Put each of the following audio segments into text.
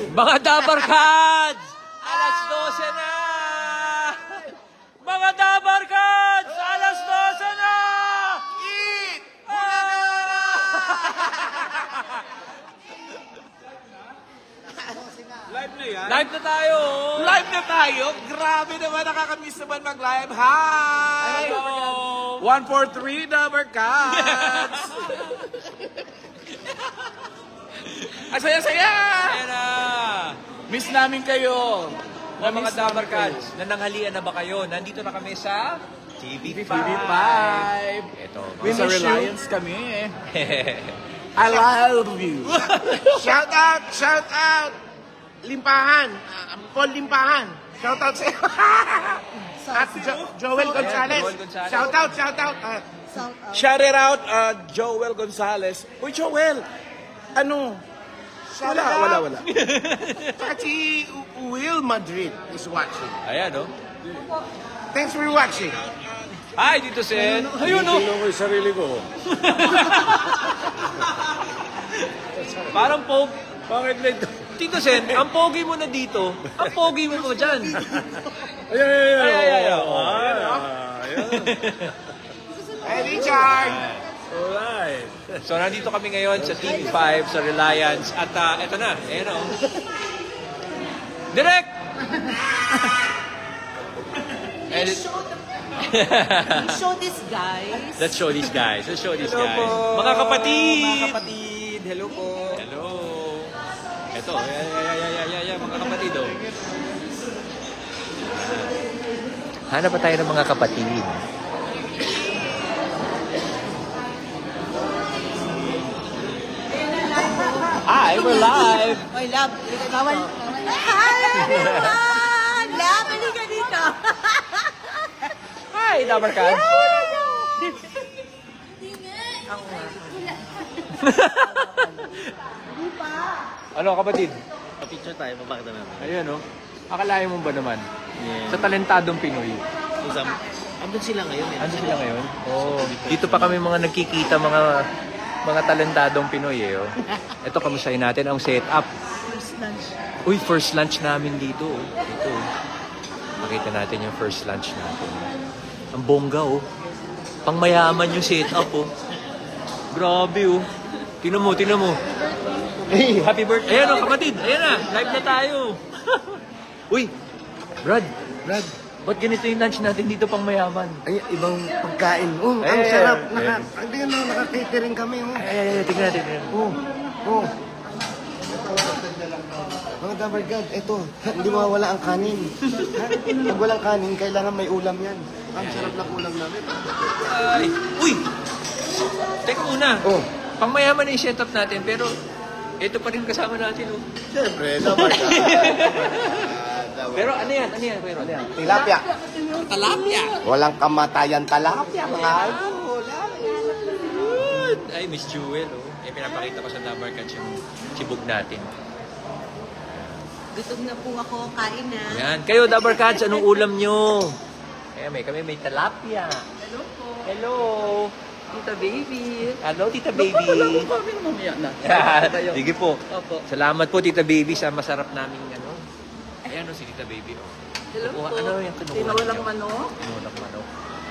Mga Dabarkads! Alas 12 na! Mga Dabarkads! Alas 12 na! Eat! Live na yan? Live na tayo! Live na tayo? Grabe naman, nakakamiss naman mag-live. Hi! Hello! 143 Dabarkads! Ang saya-saya! Ayan na! Miss namin kayo. Mga mga Dabarkads, nananghalian na ba kayo? Nandito na kami sa TV5. TV5. Ito, We mga sa Reliance kami. I love you. Shout out! Shout out! Limpahan. Paul Limpahan. Shout out sa At Joel Gonzalez. Joel Gonzalez. Shout out, shout out. Shout it out, Joel Gonzalez. Uy, Joel. Ano? Wala. At si Will Madrid is watching. Ayan, oh. Thanks for watching. Hi, Tito Sen. Ayun, oh. Tingnan ko yung sarili ko. Parang pogi. Bakit late? Tito Sen, ang pogi mo na dito. Ang pogi mo mo dyan. Ayan. Ayan. Hey, Richard. Alright. So, nandito kami ngayon sa TV5, sa Reliance. At eto na. Ayan, oh. Direct! Show this, guys. Let's show these guys. Hello po. Mga kapatid! Mga kapatid. Hello po. Hello! Ito, mga kapatid, oh. Hanap pa tayo ng mga kapatid. Hi, we're live! Oy, love. Bawal. Hi, everyone! Love, halika dito. Hi, Dabarkads! Ano, kapatid? Picture tayo, mabakita namin. Ayun, oh. Akalain mo ba naman? Yeah. Sa talentadong Pinoy. Andun sila ngayon. Ano sila ngayon? Oh, dito pa kami mga nagkikita, mga talentadong Pinoy, eh. Oh. Ito, kamustahin natin ang setup. First lunch. Uy, first lunch namin dito. Oh. Dito. Oh. Makita natin yung first lunch natin. Ang bongga, oh. Pangmayaman yung setup, oh. Grabe, oh. Tinan mo. Hey, happy birthday. Ayan, oh, kapatid. Ayan na, live na tayo. Uy, Brad. Ba't ganito yung lunch natin dito pang mayaman? Ay, ibang pagkain. Oh, ang sarap. Naka-catering kami. Oh. Ay, tingnan natin. Oh. Mga Dabarkad, eto, hindi mawawala ang kanin. Pag walang kanin, kailangan may ulam yan. Ang sarap ng ulam namin. Ay, uy! Teka muna. Oh. Pang mayaman na yung setup natin, pero ito pa rin kasama natin, oh. Siyempre, Dabarkad. Pero ano yan? Tilapia. Talapia. Walang kamatayan talapia, mga Ay, Miss Jewel, oh. Eh, pinapakita ko sa Dabarkads yung chibog natin. Gutom na po ako. Kain na. Yan. Kayo, Dabarkads, anong ulam nyo? Kami may talapia. Hello po. Hello. Tita Baby. Hello, Tita Baby. Sige po. Opo. Salamat po, Tita Baby, sa masarap naming ano. Ayan, si Tita Baby, oh. Hello po. Ano yung kinuha Tinolang niyo? manok. Tinulang manok.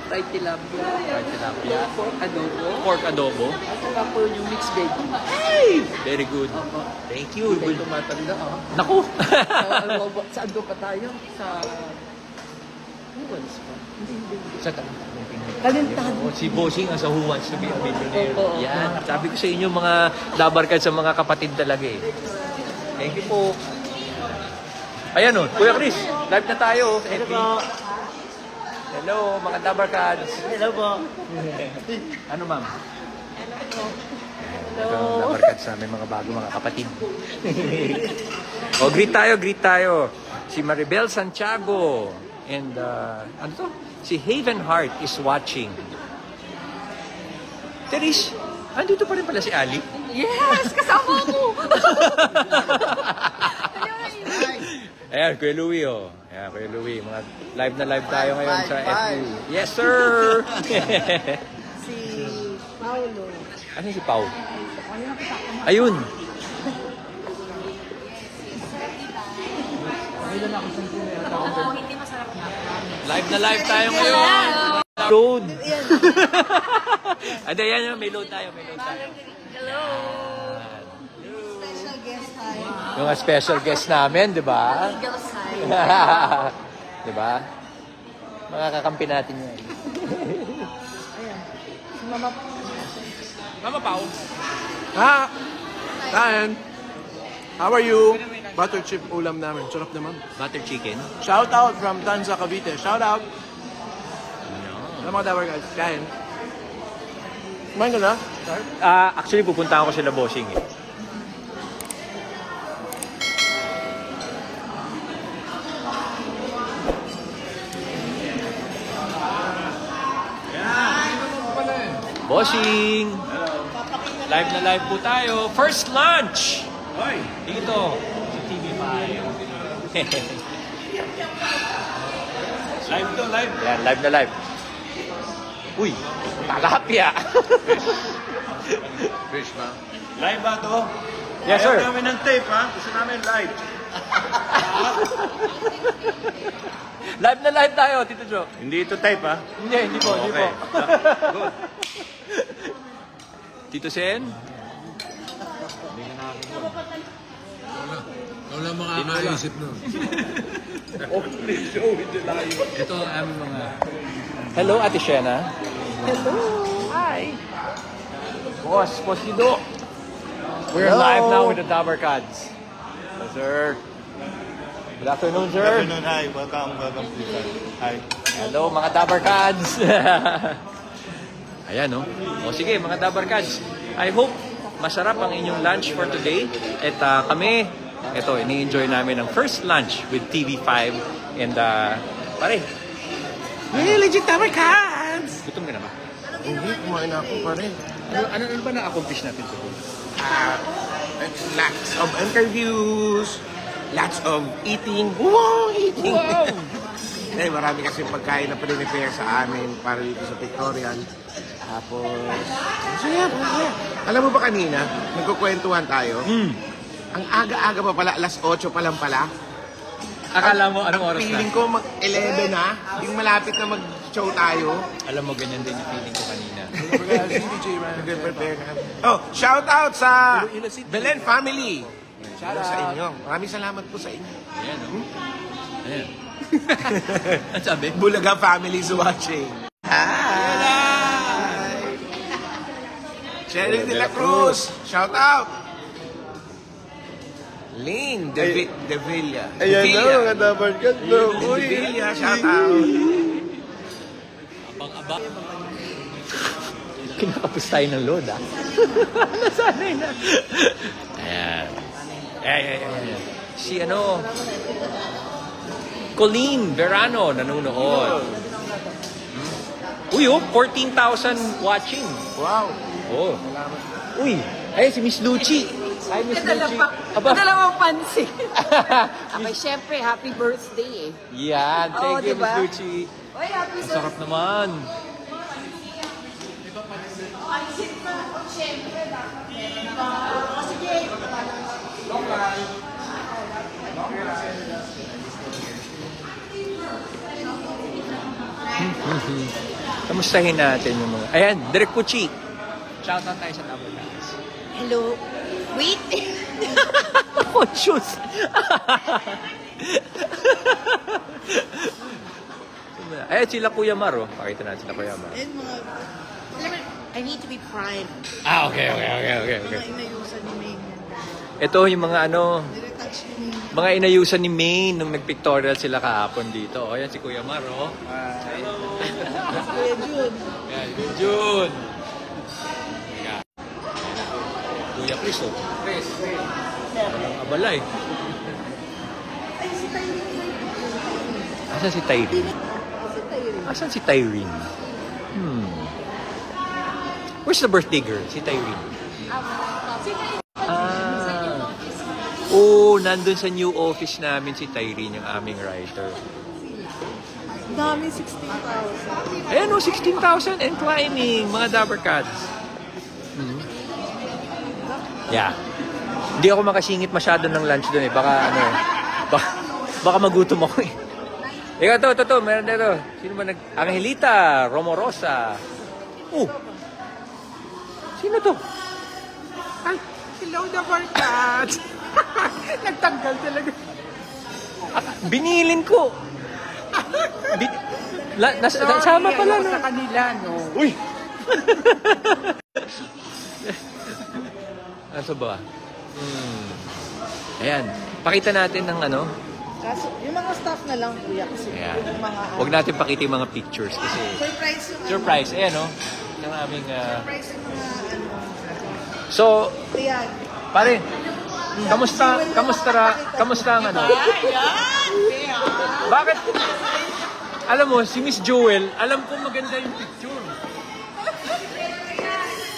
Fried tilapia. Fried tilapia. Pork adobo. Pork adobo. At saka po yung mixed baby. Hey! Very good. Opo. Thank you. Hindi tayo tumatanda, ah. Naku! Saan doon pa tayo? Sa... Huwans pa. Hindi. Sa Talentadong Pinoy. Talentado. Si Bossing ang sa Who Wants to be a Millionaire. Opo. Yan. Sabi ko sa inyo, mga Dabarkads sa mga kapatid talaga, eh. Thank you po. Ayan, oh. Kuya Chris, live na tayo. FB. Hello, mga Dabarkads. Hello po. Ano, ma'am? Hello. Dabarkads namin, mga bago, mga kapatid. O, greet tayo. Si Maribel Santiago. And, ano to? Si Haven Heart is watching. Teres, andito pa rin pala si Ali. Yes! Kasama ko! Ayan, Kuya Louie, oh. Ayan, Kuya Louie. Mga live na live tayo ngayon sa Bye. FB. Yes, sir! Si Paolo. Ano si Pau? Ayun. Live na live tayo ngayon. Load. Ada yan, may load tayo, may load tayo. Hello. Special guest tayo. Yung special guest namin, di ba? Legal side. Di ba? Mga kakampi natin yan. Ayan. Si Mama Mama Pao. Ha? Ryan, how are you? Butter chip ulam namin. Sarap naman. Butter chicken. Shout out from Tanza, Cavite. Shout out. Ano mga dabar guys? Kain. Kumain ka na? Start? Actually, pupunta ako sila bossing eh. Bossing! Live na live po tayo. First lunch! Dito, sa TV5. Live to, live. Yan, live na live. Uy, talapia! Fish ba? Live ba to? Yes, sir. Ayaw namin ng tape, ha? Gusto namin live. Live na live tayo, Tito Jo. Hindi ito tape, ha? Hindi po, hindi po. Okay. Good. Tito Sen? Wala makakaisip nun. Ito ang aming mga... Hello, Ate Shena. Hello. Hi. Boss Dido. We're live now with the Dabber Cats. Yes, sir. Good afternoon, sir. Good afternoon, hi. Welcome to Hi. Hello, mga Dabber Cats. Ayan, no? O sige, mga Dabber Cats. I hope masarap ang inyong lunch for today. At kami, ito, ini-enjoy namin ang first lunch with TV5. And, pare, Hey, legit Dabber Cats! gutom ka na ba? Hindi, kumain ako pa rin. Ano ba na-accomplish natin ito? Lots of interviews, lots of eating. Wow, eating! Wow! Eh, marami kasi pagkain na prepare sa amin para dito sa pictorial. Tapos, masaya. Alam mo ba kanina, nagkukwentuhan tayo? Ang aga-aga pa pala, alas 8 pa lang pala. Akala mo, anong oras na? Feeling ko mag-11 na, yung malapit na mag-show tayo. Alam mo, ganyan din yung feeling ko kanina. Nag-prepare na. Oh, shout out sa Belen family. Shout out sa inyo. Maraming salamat po sa inyo. Ayan, no? Ayan. Ano sabi? Bulaga family is watching. Hi! Cheryl De La Cruz, shout out! Lynn De Villa. Ayan na, mga dabar ka. No, De Villa, shout out! Abang-abang. Kinakapos tayo ng load, ah. Nasanay na. Ayan. Ayan. Si ano, Colleen Verano nanonood. Uy, 14,000 watching. Wow! Oh. Uy, ay si Miss Lucci. Hi, Miss Lucci. Dalawang pansin. Abay, syempre, happy birthday eh. Yan, thank Oo, you, diba? Miss Lucci. Oy, happy Ang sarap naman. Kamustahin natin yung mga... Ayan, Direk Puchi. Shoutout tayo sa Dabber Cats. Hello. Wait. Conscious. Ayan, sila Kuya Mar, oh. Pakita natin sila Kuya Mar. And mga... Alam mo, I need to be primed. Okay. Mga inayusan ni May. Ito yung mga ano, Nire-touch ni May. mga inayusan ni Maine nung nag-pictorial sila kahapon dito. O, yan si Kuya Mar, oh. Hello. Kuya Jun. Yan, Kuya Jun. Ayan. Kuya Chris, oh. Chris. Walang abala, eh. Ay, si Tyrene. Asan si Tyrene? Si Tyrene. Asan si Tyrene? Where's the birthday girl? Si Tyrene. Oh, nandun sa new office namin si Tyrene, yung aming writer. Dami, 16,000. Ayan o, 16,000 and climbing, mga Dabber Cats. Yeah. Hindi ako makasingit masyado ng lunch doon eh. Baka ano eh. Baka magutom ako eh. Ikaw, to. Meron dito. Sino ba Angelita Romorosa. Sino to? Ay, hello, the barkat. Nagtanggal talaga. Binilin ko. Nasama pala, no? Sa kanila, no? Uy! Ano ba? Ayan. Pakita natin ng ano. Kaso, yung mga staff na lang, kuya. Kasi Ayan. yung mga... Huwag natin pakita yung mga pictures kasi Surprise yung... surprise. Ayan, no? Ng aming... Surprise yung mga... So, Ayan. pare, kamusta ang ano? Bakit? Alam mo, si Miss Jewel, alam ko maganda yung picture.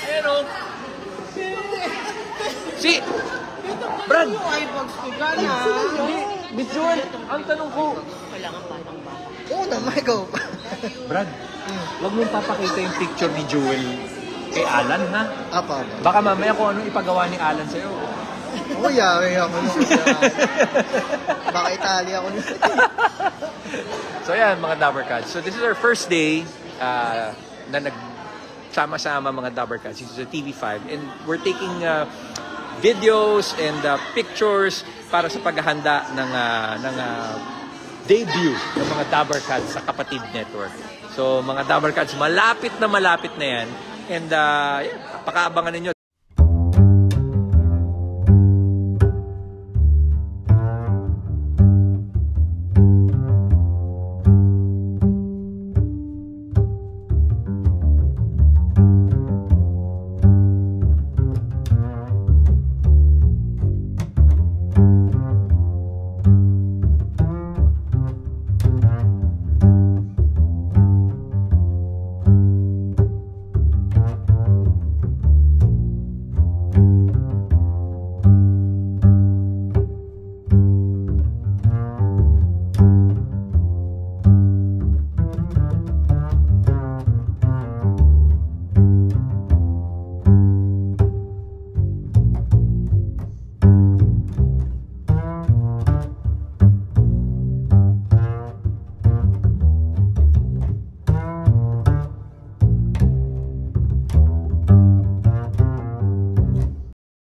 Ayan, o. Si... Brad! Hindi, Miss Jewel, ang tanong ko... Oo naman, go. Brad, wag mong papakita yung picture ni Jewel kay Alan, ha? Apa. Baka mamaya kung anong ipagawa ni Alan sa'yo. Ako yari ako nung baka Italia ako nung So yan, mga Dabber Cats. So this is our first day na nagsama-sama mga Dabber Cats. This is a TV5 and we're taking videos and pictures para sa paghahanda ng debut ng mga Dabber Cats sa Kapatid Network. So mga Dabber Cats, malapit na yan. And pakaabangan ninyo.